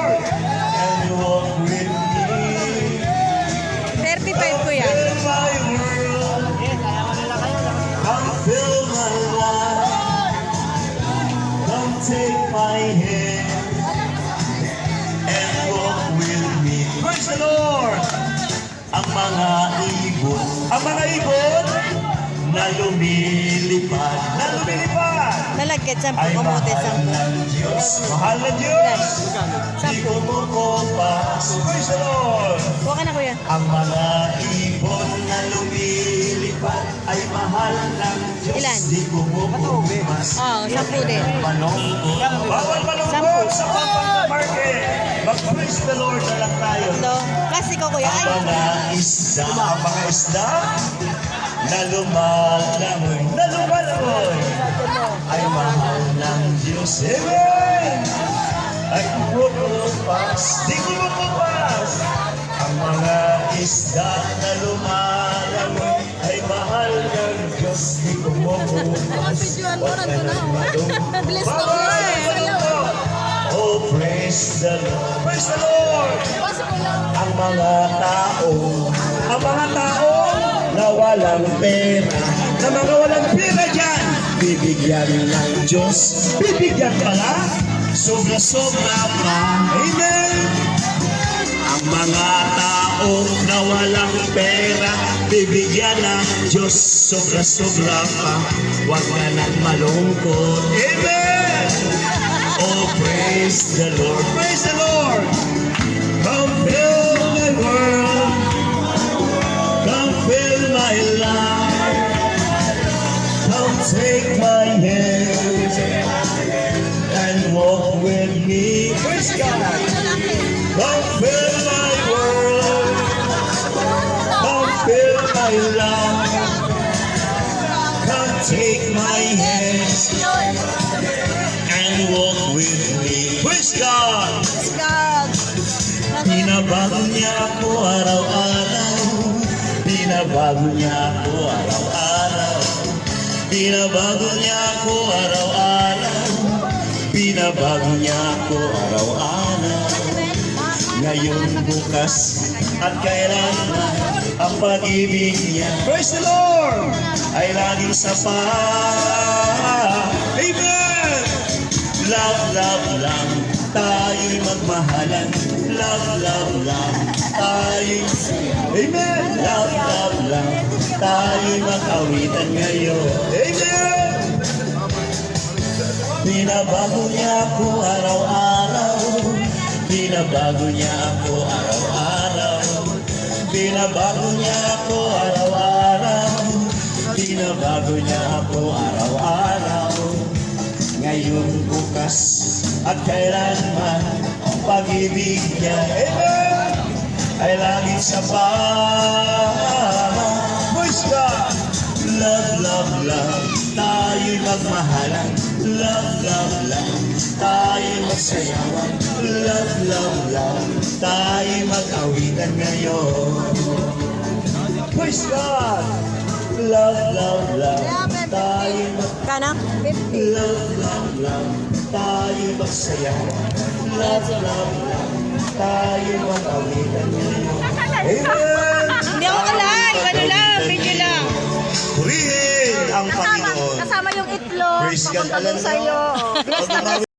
Lord. And walk with me. 35 ko yan. Fill my world. Come fill my life. Come take my hand and walk with me. Praise the Lord. Ang mga ibon na lumilipad, Nalagkit sa ay kamote mahal sa ng Diyos. Mahal ng Diyos. Di kumukupas. Praise the Lord. Huwag ka na kuya. Ang mga ibon na lumilipad ay mahal ng Diyos. Ilan? Di kumukupas. Oo, 10 din. Malungkot. Bawal malungkot Sampu. sa pagpapamarket. Mag-praise the Lord na lang tayo. Ito. Kasi ko kuya. Ay, Ang mga isda na lumalangoy, ay mahal ng Diyos. Amen! Ay kumukupas, di kumukupas. Ang mga isda na lumalangoy ay mahal ng Diyos. Di kumukupas. Huwag ka nang malungkot. Bless the Lord. Oh, praise the Lord. Praise the Lord. Ang mga tao na walang pera, na mga walang pera dyan, bibigyan ng Diyos. Bibigyan pala, sobra-sobra pa. Amen. Ang mga tao na walang pera, bibigyan ng Diyos. Sobra-sobra pa. Huwag ka nang malungkot. Amen. Oh, praise the Lord. Praise the Lord. Come fill my world. Come fill my life. Come take my hand and walk with me. Praise God. Come fill my world. Come fill my life. Come take my hand and walk with me. Praise God. God. Binabago niya ako araw-araw. Binabago niya ako araw-araw. Binabago niya ako araw-araw. Binabago niya ako araw-araw. Ngayon, bukas, at kailanman ang pag-ibig niya. Praise the Lord! Ay laging sapat. Amen! Love, love lang, tayo'y magmahalan. Love, love lang, tayo'y... Amen! Love, love lang, tayo'y mag-awitan ngayon. Amen! Binabago niya ako araw-araw. Binabago niya ako araw-araw. Binabago niya ako araw-araw. Binabago niya ako araw-araw. Ngayon, bukas, at kailanman ang pag-ibig niya, amen, ay laging sapat. Praise God! Love, love, love, tayo'y magmahalan. Love, love, love, tayo'y magsayawan. Love, love, love, tayo'y mag-awitan ngayon. Praise God! Love, love, love, tayo'y Kana? love, love, love, tayo'y magsayawan. Love, love, love, tayo'y mag-awitan ngayon. Amen! Hindi ako alive. Ano lang? Video lang. Purihin ang Panginoon. Kasama yung itlog. Praise God. Papunta dun sa'yo. Bless the